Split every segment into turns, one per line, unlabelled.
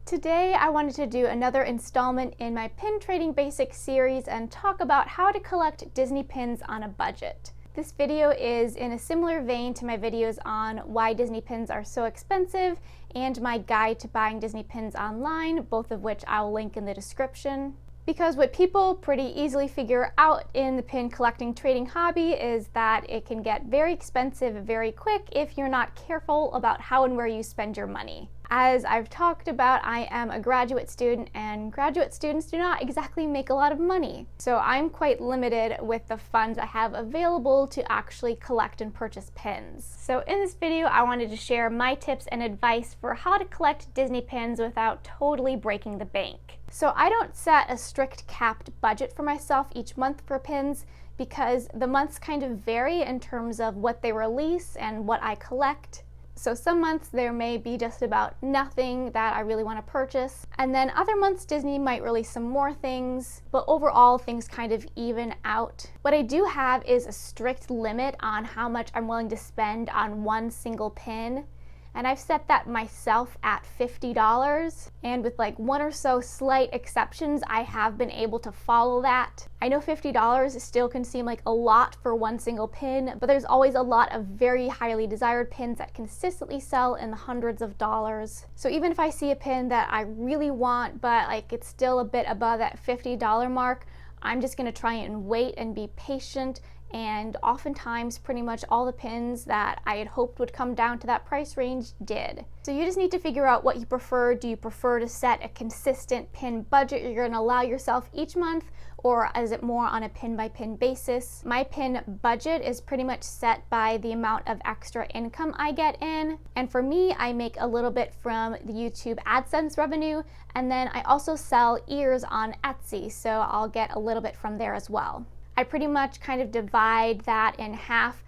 Today I wanted to do another installment in my pin trading basics series and talk about how to collect Disney pins on a budget. This video is in a similar vein to my videos on why Disney pins are so expensive and my guide to buying Disney pins online, both of which I'll link in the description. Because what people pretty easily figure out in the pin collecting trading hobby is that it can get very expensive very quick if you're not careful about how and where you spend your money. As I've talked about, I am a graduate student, and graduate students do not exactly make a lot of money. So I'm quite limited with the funds I have available to actually collect and purchase pins. So in this video, I wanted to share my tips and advice for how to collect Disney pins without totally breaking the bank. So I don't set a strict capped budget for myself each month for pins because the months kind of vary in terms of what they release and what I collect. So some months there may be just about nothing that I really want to purchase, and then other months Disney might release some more things, but overall things kind of even out. What I do have is a strict limit on how much I'm willing to spend on one single pin, and I've set that myself at $50, and with like one or so slight exceptions, I have been able to follow that. I know $50 still can seem like a lot for one single pin, but there's always a lot of very highly desired pins that consistently sell in the hundreds of dollars. So even if I see a pin that I really want, but like it's still a bit above that $50 mark, I'm just gonna try and wait and be patient. And oftentimes pretty much all the pins that I had hoped would come down to that price range did. So you just need to figure out what you prefer. Do you prefer to set a consistent pin budget you're going to allow yourself each month, or is it more on a pin by pin basis? My pin budget is pretty much set by the amount of extra income I get in, and for me I make a little bit from the YouTube AdSense revenue, and then I also sell ears on Etsy, so I'll get a little bit from there as well. I pretty much kind of divide that in half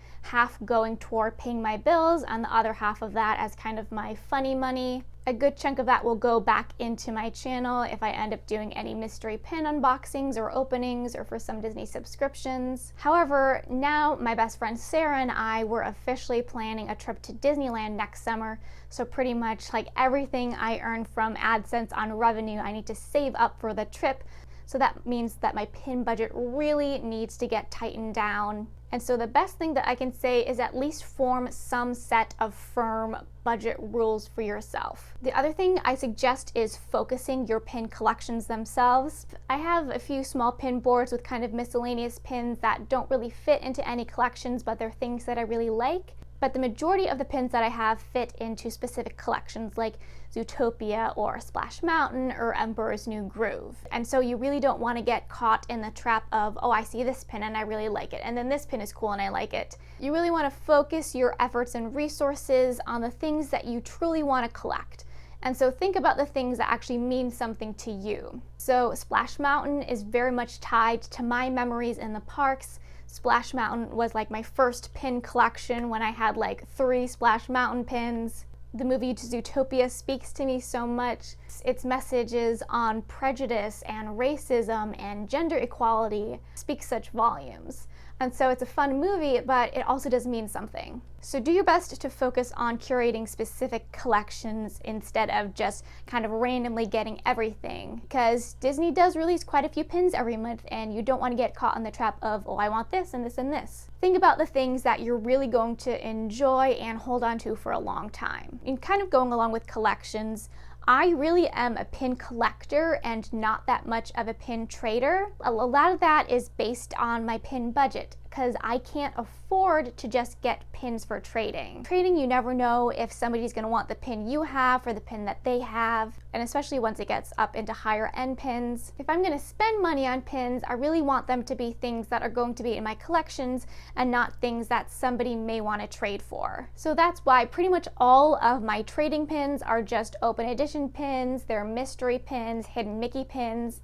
going toward paying my bills and the other half of that as kind of my funny money. A good chunk of that will go back into my channel if I end up doing any mystery pin unboxings or openings or for some Disney subscriptions. However, now my best friend Sarah and I were officially planning a trip to Disneyland next summer, so pretty much like everything I earn from AdSense on revenue I need to save up for the trip. So that means that my pin budget really needs to get tightened down. And so the best thing that I can say is at least form some set of firm budget rules for yourself. The other thing I suggest is focusing your pin collections themselves. I have a few small pin boards with kind of miscellaneous pins that don't really fit into any collections, but they're things that I really like. But the majority of the pins that I have fit into specific collections like Zootopia or Splash Mountain or Emperor's New Groove. And so you really don't want to get caught in the trap of, oh, I see this pin and I really like it, and then this pin is cool and I like it. You really want to focus your efforts and resources on the things that you truly want to collect. And so think about the things that actually mean something to you. So Splash Mountain is very much tied to my memories in the parks. Splash Mountain was like my first pin collection when I had like 3 Splash Mountain pins. The movie Zootopia speaks to me so much. Its messages on prejudice and racism and gender equality speak such volumes. And so it's a fun movie, but it also does mean something. So do your best to focus on curating specific collections instead of just kind of randomly getting everything, because Disney does release quite a few pins every month and you don't want to get caught in the trap of, oh, I want this and this and this. Think about the things that you're really going to enjoy and hold on to for a long time. And kind of going along with collections, I really am a pin collector and not that much of a pin trader. A lot of that is based on my pin budget because I can't afford to just get pins for trading. Trading, you never know if somebody's going to want the pin you have or the pin that they have, and especially once it gets up into higher end pins. If I'm going to spend money on pins, I really want them to be things that are going to be in my collections and not things that somebody may want to trade for. So that's why pretty much all of my trading pins are just open edition pins, they're mystery pins, hidden Mickey pins,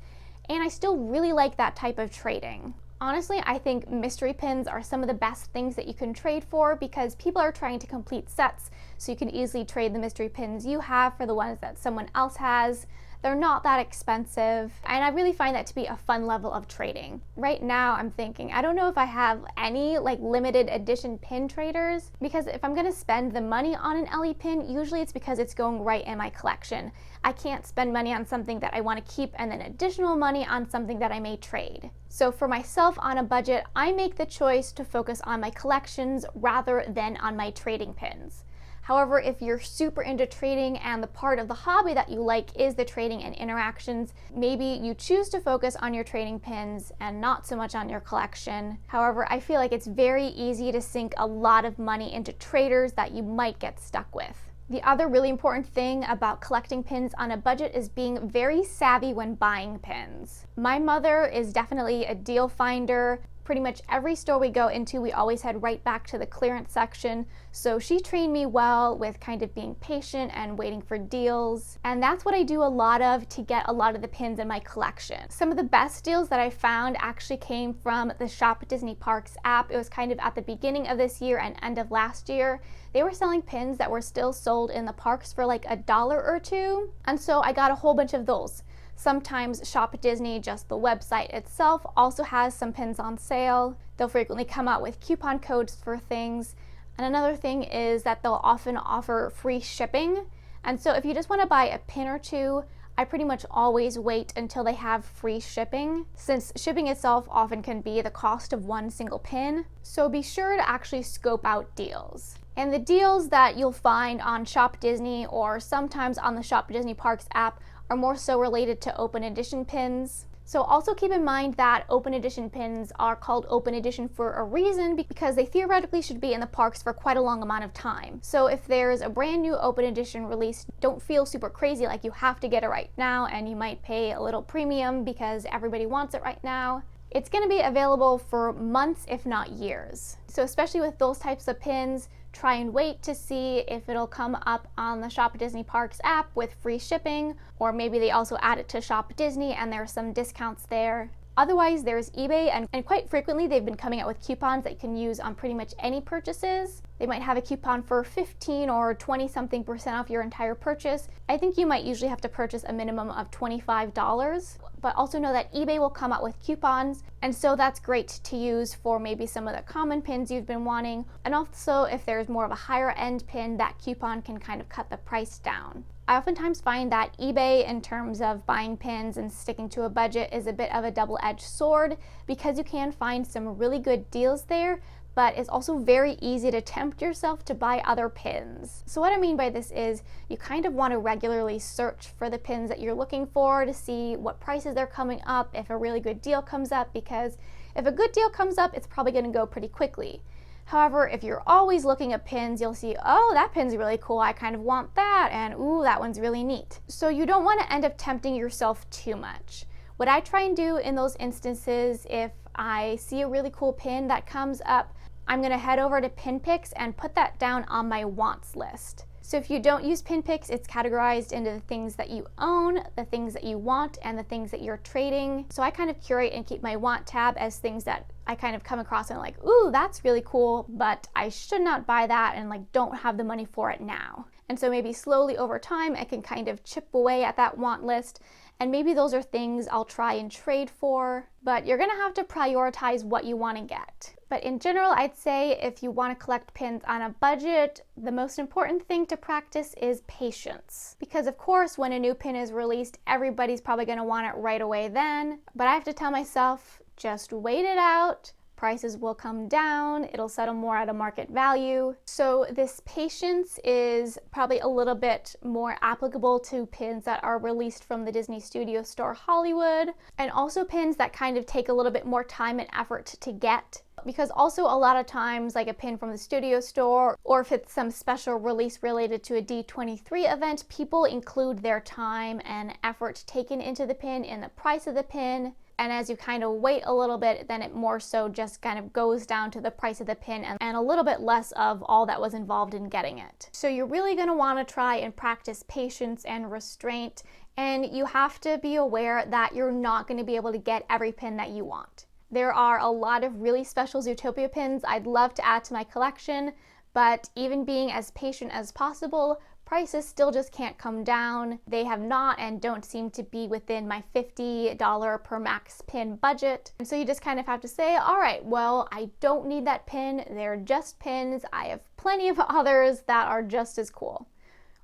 and I still really like that type of trading. Honestly, I think mystery pins are some of the best things that you can trade for because people are trying to complete sets, so you can easily trade the mystery pins you have for the ones that someone else has. They're not that expensive, and I really find that to be a fun level of trading. Right now I'm thinking, I don't know if I have any like limited edition pin traders, because if I'm going to spend the money on an LE pin, usually it's because it's going right in my collection. I can't spend money on something that I want to keep and then additional money on something that I may trade. So for myself on a budget, I make the choice to focus on my collections rather than on my trading pins. However, if you're super into trading and the part of the hobby that you like is the trading and interactions, maybe you choose to focus on your trading pins and not so much on your collection. However, I feel like it's very easy to sink a lot of money into traders that you might get stuck with. The other really important thing about collecting pins on a budget is being very savvy when buying pins. My mother is definitely a deal finder. Pretty much every store we go into, we always head right back to the clearance section. So she trained me well with kind of being patient and waiting for deals. And that's what I do a lot of to get a lot of the pins in my collection. Some of the best deals that I found actually came from the Shop Disney Parks app. It was kind of at the beginning of this year and end of last year. They were selling pins that were still sold in the parks for like $1 or $2. And so I got a whole bunch of those. Sometimes Shop Disney, just the website itself, also has some pins on sale. They'll frequently come out with coupon codes for things. And another thing is that they'll often offer free shipping. And so if you just want to buy a pin or two, I pretty much always wait until they have free shipping, since shipping itself often can be the cost of one single pin. So be sure to actually scope out deals. And the deals that you'll find on Shop Disney or sometimes on the Shop Disney Parks app are more so related to open edition pins. So also keep in mind that open edition pins are called open edition for a reason, because they theoretically should be in the parks for quite a long amount of time. So if there's a brand new open edition release, don't feel super crazy like you have to get it right now and you might pay a little premium because everybody wants it right now. It's going to be available for months, if not years. So especially with those types of pins, try and wait to see if it'll come up on the Shop Disney Parks app with free shipping, or maybe they also add it to Shop Disney and there are some discounts there. Otherwise, there's eBay, and quite frequently they've been coming out with coupons that you can use on pretty much any purchases. They might have a coupon for 15 or 20-something% off your entire purchase. I think you might usually have to purchase a minimum of $25, but also know that eBay will come out with coupons, and so that's great to use for maybe some of the common pins you've been wanting. And also, if there's more of a higher end pin, that coupon can kind of cut the price down. I oftentimes find that eBay, in terms of buying pins and sticking to a budget, is a bit of a double-edged sword, because you can find some really good deals there, but it's also very easy to tempt yourself to buy other pins. So what I mean by this is you kind of want to regularly search for the pins that you're looking for to see what prices they're coming up, if a really good deal comes up, because if a good deal comes up, it's probably going to go pretty quickly. However, if you're always looking at pins, you'll see, oh, that pin's really cool, I kind of want that, and ooh, that one's really neat. So you don't want to end up tempting yourself too much. What I try and do in those instances, if I see a really cool pin that comes up, I'm going to head over to PinPics and put that down on my wants list. So if you don't use PinPics, it's categorized into the things that you own, the things that you want, and the things that you're trading. So I kind of curate and keep my want tab as things that I kind of come across and like, ooh, that's really cool, but I should not buy that and like don't have the money for it now. And so maybe slowly over time, I can kind of chip away at that want list. And maybe those are things I'll try and trade for, but you're gonna have to prioritize what you wanna get. But in general, I'd say if you wanna collect pins on a budget, the most important thing to practice is patience. Because of course, when a new pin is released, everybody's probably gonna want it right away then. But I have to tell myself, just wait it out. Prices will come down, it'll settle more at a market value. So this patience is probably a little bit more applicable to pins that are released from the Disney Studio Store Hollywood, and also pins that kind of take a little bit more time and effort to get. Because also a lot of times, like a pin from the studio store, or if it's some special release related to a D23 event, people include their time and effort taken into the pin in the price of the pin. And as you kind of wait a little bit, then it more so just kind of goes down to the price of the pin and a little bit less of all that was involved in getting it. So you're really going to want to try and practice patience and restraint, and you have to be aware that you're not going to be able to get every pin that you want. There are a lot of really special Zootopia pins I'd love to add to my collection, but even being as patient as possible, prices still just can't come down. They have not and don't seem to be within my $50 per max pin budget. And so you just kind of have to say, all right, well, I don't need that pin. They're just pins. I have plenty of others that are just as cool.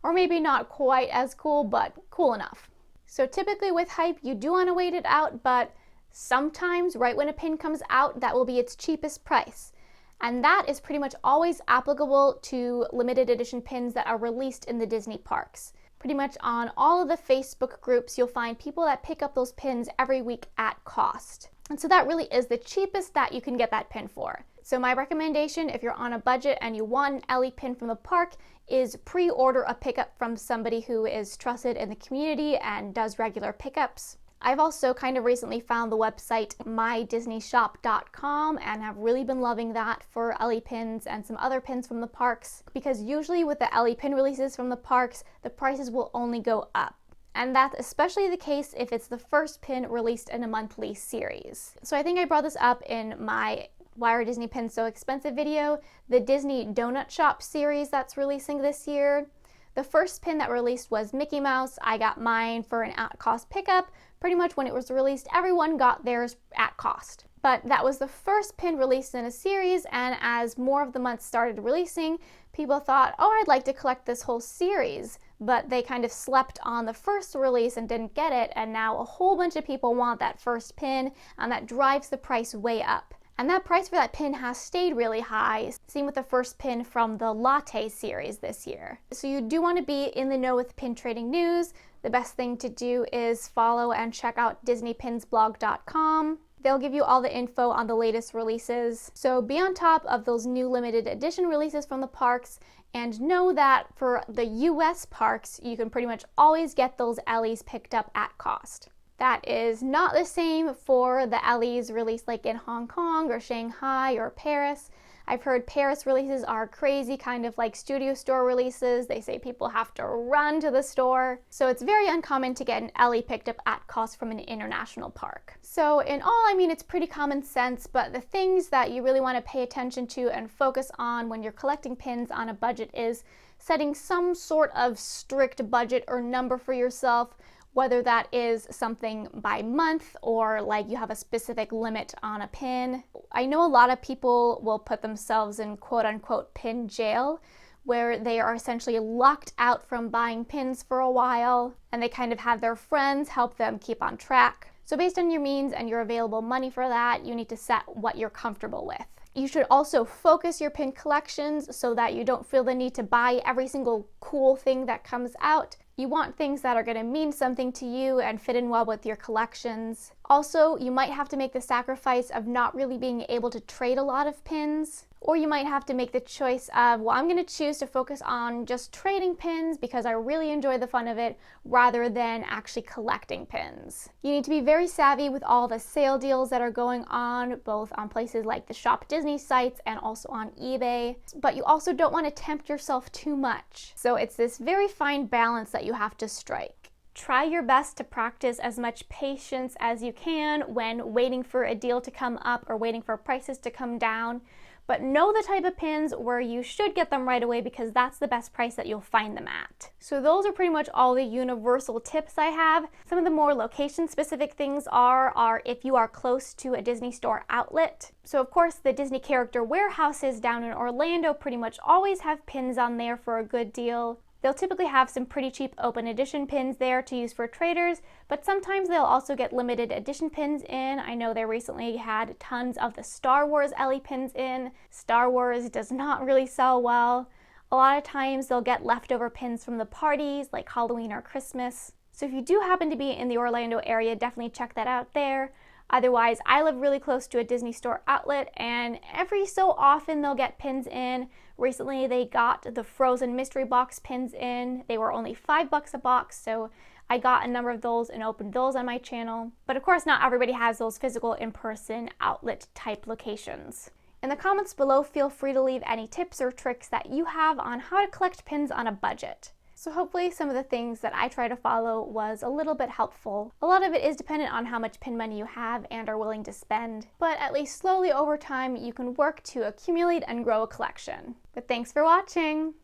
Or maybe not quite as cool, but cool enough. So typically with hype, you do want to wait it out, but sometimes right when a pin comes out, that will be its cheapest price. And that is pretty much always applicable to limited edition pins that are released in the Disney parks. Pretty much on all of the Facebook groups, you'll find people that pick up those pins every week at cost. And so that really is the cheapest that you can get that pin for. So my recommendation, if you're on a budget and you want an Ellie pin from the park, is pre-order a pickup from somebody who is trusted in the community and does regular pickups. I've also kind of recently found the website mydisneyshop.com and have really been loving that for Ellie pins and some other pins from the parks, because usually with the Ellie pin releases from the parks, the prices will only go up. And that's especially the case if it's the first pin released in a monthly series. So I think I brought this up in my Why Are Disney Pins So Expensive video, the Disney Donut Shop series that's releasing this year. The first pin that released was Mickey Mouse. I got mine for an at-cost pickup. Pretty much when it was released, everyone got theirs at cost. But that was the first pin released in a series, and as more of the months started releasing, people thought, oh, I'd like to collect this whole series. But they kind of slept on the first release and didn't get it, and now a whole bunch of people want that first pin, and that drives the price way up. And that price for that pin has stayed really high, seen with the first pin from the Latte series this year. So you do want to be in the know with pin trading news. The best thing to do is follow and check out DisneyPinsBlog.com. They'll give you all the info on the latest releases. So be on top of those new limited edition releases from the parks, and know that for the US parks, you can pretty much always get those Ellies picked up at cost. That is not the same for the Ellies released like in Hong Kong or Shanghai or Paris. I've heard Paris releases are crazy, kind of like studio store releases. They say people have to run to the store. So it's very uncommon to get an Ellie picked up at cost from an international park. So in all, I mean, it's pretty common sense, but the things that you really want to pay attention to and focus on when you're collecting pins on a budget is setting some sort of strict budget or number for yourself, whether that is something by month or like you have a specific limit on a pin. I know a lot of people will put themselves in quote unquote pin jail, where they are essentially locked out from buying pins for a while, and they kind of have their friends help them keep on track. So based on your means and your available money for that, you need to set what you're comfortable with. You should also focus your pin collections so that you don't feel the need to buy every single cool thing that comes out. You want things that are going to mean something to you and fit in well with your collections. Also, you might have to make the sacrifice of not really being able to trade a lot of pins. Or you might have to make the choice of, well, I'm going to choose to focus on just trading pins because I really enjoy the fun of it, rather than actually collecting pins. You need to be very savvy with all the sale deals that are going on, both on places like the Shop Disney sites and also on eBay. But you also don't want to tempt yourself too much. So it's this very fine balance that you have to strike. Try your best to practice as much patience as you can when waiting for a deal to come up or waiting for prices to come down. But know the type of pins where you should get them right away, because that's the best price that you'll find them at. So those are pretty much all the universal tips I have. Some of the more location specific things are if you are close to a Disney store outlet. So of course the Disney character warehouses down in Orlando pretty much always have pins on there for a good deal. They'll typically have some pretty cheap open edition pins there to use for traders, but sometimes they'll also get limited edition pins in. I know they recently had tons of the Star Wars Ellie pins in. Star Wars does not really sell well. A lot of times they'll get leftover pins from the parties like Halloween or Christmas. So if you do happen to be in the Orlando area, definitely check that out there. Otherwise, I live really close to a Disney store outlet, and every so often they'll get pins in. Recently, they got the Frozen Mystery Box pins in. They were only $5 a box, so I got a number of those and opened those on my channel. But of course, not everybody has those physical in-person outlet type locations. In the comments below, feel free to leave any tips or tricks that you have on how to collect pins on a budget. So hopefully some of the things that I try to follow was a little bit helpful. A lot of it is dependent on how much pin money you have and are willing to spend, but at least slowly over time you can work to accumulate and grow a collection. But thanks for watching!